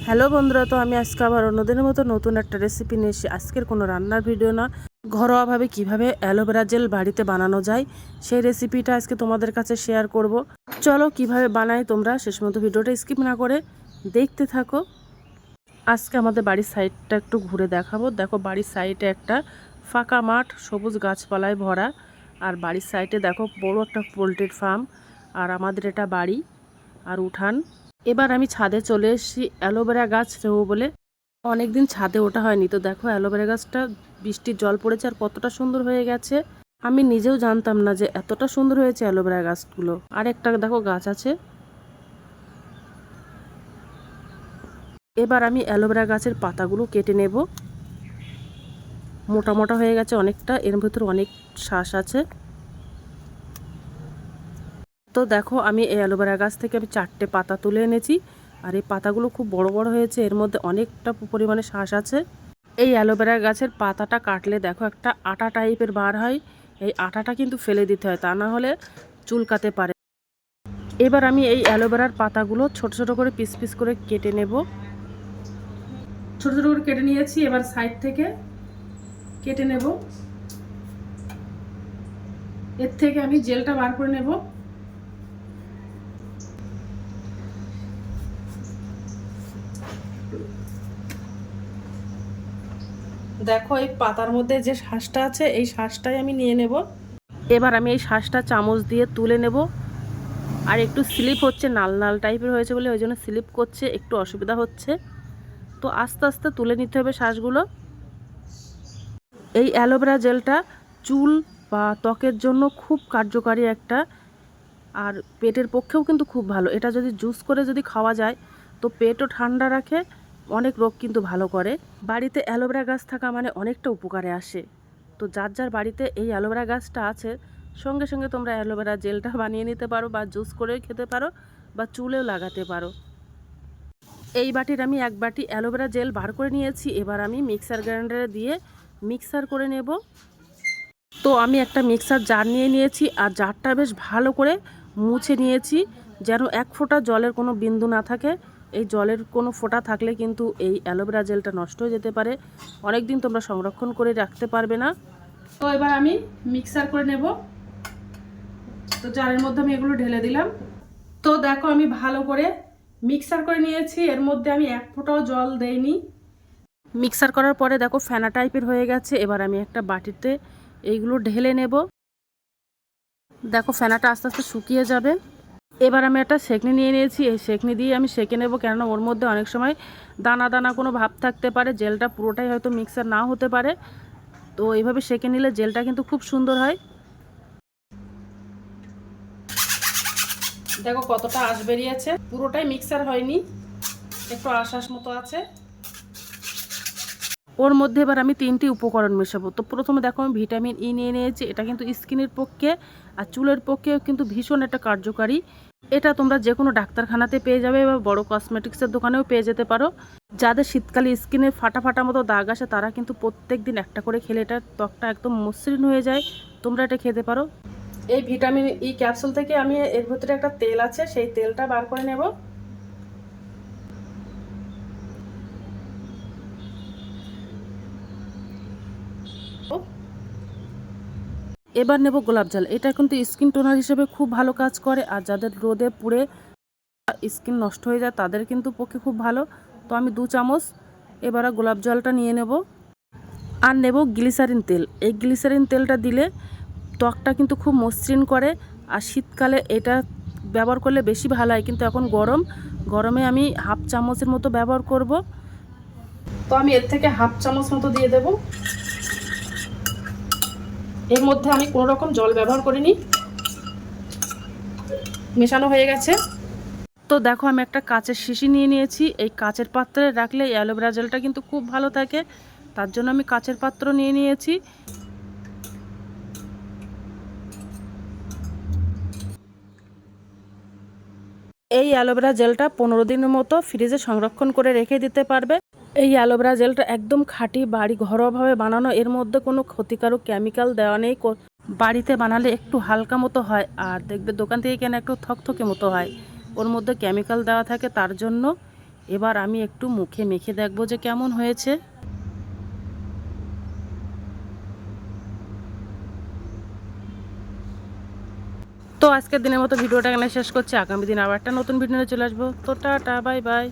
Hello বন্ধুরা, তো আমি আজকে আবার অন্যদিনের মতো নতুন একটা রেসিপি নিয়ে এসেছি। আজকের কোনো রান্নার ভিডিও না, ঘরোয়াভাবে কিভাবে অ্যালোভেরা জেল বাড়িতে বানানো যায় সেই রেসিপিটা আজকে তোমাদের কাছে শেয়ার করব। চলো কিভাবে বানাই তোমরা শেষ মতো ভিডিওটা স্কিপ না করে দেখতে থাকো। আজকে আমাদের বাড়ির সাইডটা একটু ঘুরে দেখাবো। দেখো, বাড়ির সাইডে একটা ফাঁকা মাঠ, সবুজ গাছপালায় ভরা। আর বাড়ির সাইডে দেখো বড় একটা পোলট্রির ফার্ম। আর আমাদের এটা বাড়ি আর উঠান। এবার আমি ছাদে চলে এসেছি অ্যালোভেরা গাছ নেবো বলে। অনেকদিন ছাদে ওঠা হয়নি, তো দেখো অ্যালোভেরা গাছটা বৃষ্টির জল পড়েছে আর কতটা সুন্দর হয়ে গেছে। আমি নিজেও জানতাম না যে এতটা সুন্দর হয়েছে অ্যালোভেরা গাছগুলো। আর একটা দেখো গাছ আছে। এবার আমি অ্যালোভেরা গাছের পাতাগুলো কেটে নেব। মোটা মোটা হয়ে গেছে অনেকটা, এর ভিতর অনেক শ্বাস আছে। তো দেখো আমি এই অ্যালোভেরা গাছ থেকে আমি 4টে পাতা তুলে এনেছি। আর এই পাতাগুলো খুব বড় বড় হয়েছে, এর মধ্যে অনেকটা পরিমাণে শ্বাস আছে। এই অ্যালোভেরা গাছের পাতাটা কাটলে দেখো একটা আটা টাইপের বার হয়। এই আটাটা কিন্তু ফেলে দিতে হয়, তা না হলে চুলকাতে পারে। এবার আমি এই অ্যালোভেরার পাতাগুলো ছোট ছোট করে পিস পিস করে কেটে নেব। ছোট ছোট করে কেটে নিয়েছি, এবার সাইড থেকে কেটে নেব। এর থেকে আমি জেলটা বার করে নেব। দেখো এই পাতার মধ্যে যে শ্বাসটা আছে, এই শ্বাসটাই আমি নিয়ে নেব। এবার আমি এই শ্বাসটা চামচ দিয়ে তুলে নেব। আর একটু স্লিপ হচ্ছে, নাল নাল টাইপের হয়েছে বলে ওই জন্য স্লিপ করছে, একটু অসুবিধা হচ্ছে। তো আস্তে আস্তে তুলে নিতে হবে শ্বাসগুলো। এই অ্যালোভেরা জেলটা চুল বা ত্বকের জন্য খুব কার্যকারী একটা, আর পেটের পক্ষেও কিন্তু খুব ভালো। এটা যদি জুস করে যদি খাওয়া যায় তো পেটও ঠান্ডা রাখে, অনেক রোগ কিন্তু ভালো করে। বাড়িতে অ্যালোভেরা গাছ থাকা মানে অনেকটা উপকারে আসে। তো যার যার বাড়িতে এই অ্যালোভেরা গাছটা আছে, সঙ্গে সঙ্গে তোমরা অ্যালোভেরা জেলটা বানিয়ে নিতে পারো, বা জুস করেও খেতে পারো, বা চুলেও লাগাতে পারো। এই বাটির আমি 1 বাটি অ্যালোভেরা জেল বার করে নিয়েছি। এবার আমি মিক্সার গ্রাইন্ডারে দিয়ে মিক্সার করে নেব। তো আমি একটা মিক্সার জার নিয়ে নিয়েছি, আর জারটা বেশ ভালো করে মুছে নিয়েছি, যেন 1 ফোঁটা জলের কোনো বিন্দু না থাকে। এই জলের কোনো ফোঁটা থাকলে কিন্তু এই অ্যালোভেরা জেলটা নষ্ট হয়ে যেতে পারে, অনেক দিন তোমরা সংরক্ষণ করে রাখতে পারবে না। তো এবার আমি মিক্সার করে নেব। তো জারের মধ্যে আমি এগুলো ঢেলে দিলাম। তো দেখো আমি ভালো করে মিক্সার করে নিয়েছি, এর মধ্যে আমি 1 ফোঁটাও জল দেইনি। মিক্সার করার পরে দেখো ফেনা টাইপের হয়ে গেছে। এবার আমি একটা বাটিতে এইগুলো ঢেলে নেব। দেখো ফেনাটা আস্তে আস্তে শুকিয়ে যাবে। এবার আমি একটা সেকনি নিয়ে নিয়েছি, এই সেকনি দিয়ে আমি সেকে নেব, কেননা ওর মধ্যে অনেক সময় দানা দানা কোনো ভাব থাকতে পারে, জেলটা পুরোটাই হয়তো মিক্সার নাও হতে পারে। তো এইভাবে সেকে নিলে জেলটা কিন্তু খুব সুন্দর হয়। দেখো কতটা আঁশ বেরিয়েছে, পুরোটাই মিক্সার হয়নি, একটু আঁশ মতো আছে। ওর মধ্যে এবার আমি 3টি উপকরণ মেশাবো। তো প্রথমে দেখো আমি ভিটামিন ই নিয়ে নিয়েছি। এটা কিন্তু স্কিনের পক্ষে আর চুলের পক্ষেও কিন্তু ভীষণ একটা কার্যকারী। এটা তোমরা যে কোনো ডাক্তারখানাতে পেয়ে যাবে, বা বড় কসমেটিক্সের দোকানেও পেয়ে যেতে পারো। যাদের শীতকালে স্কিনে ফাটা ফাটা মতো দাগ আসে, তারা কিন্তু প্রত্যেক দিন একটা করে খেলে এটা ত্বকটা একদম মসৃণ হয়ে যায়। তোমরা এটা খেতে পারো। এই ভিটামিন ই ক্যাপসুল থেকে আমি এর ভিতরে একটা তেল আছে, সেই তেলটা বার করে নেব। এবার নেব গোলাপ জল। এটা কিন্তু স্কিন টোনার হিসেবে খুব ভালো কাজ করে, আর যাদের রোদে পুড়ে স্কিন নষ্ট হয়ে যায় তাদের কিন্তু পক্ষে খুব ভালো। তো আমি 2 চামচ এবার গোলাপ জলটা নিয়ে নেব। আর নেব গ্লিসারিন তেল। এই গ্লিসারিন তেলটা দিলে ত্বকটা কিন্তু খুব মসৃণ করে, আর শীতকালে এটা ব্যবহার করলে বেশি ভালো হয়। কিন্তু এখন গরমে আমি 1/2 চামচের মতো ব্যবহার করব। তো আমি এর থেকে 1/2 চামচ মতো দিয়ে দেব। এর মধ্যে আমি কোনো রকম জল ব্যবহার করিনি, মেশানো হয়ে গেছে। তো দেখো আমি একটা কাচের শিশি নিয়ে নিয়েছি। এই কাচের পাত্রে রাখলে অ্যালোভেরা জেলটা কিন্তু খুব ভালো থাকে, তার জন্য আমি কাচের পাত্র নিয়ে নিয়েছি। এই অ্যালোভেরা জেলটা 15 দিনের মতো ফ্রিজে সংরক্ষণ করে রেখে দিতে পারবে। এই অ্যালোভেরা জেলটা একদম খাঁটি বাড়ি ঘরোয়াভাবে বানানো, এর মধ্যে কোনো ক্ষতিকারক কেমিক্যাল দেওয়া নেই। বাড়িতে বানালে একটু হালকা মতো হয়, আর দেখবে দোকান থেকে কেনা একটু থকথকে মতো হয়, ওর মধ্যে কেমিক্যাল দেওয়া থাকে। তার জন্য এবার আমি একটু মুখে মেখে দেখব যে কেমন হয়েছে। তো আজকের দিনের মতো ভিডিওটা এখানে শেষ করছি। আগামী দিন আবার একটা নতুন ভিডিও নিয়ে চলে আসবো। তো টাটা, বাই বাই।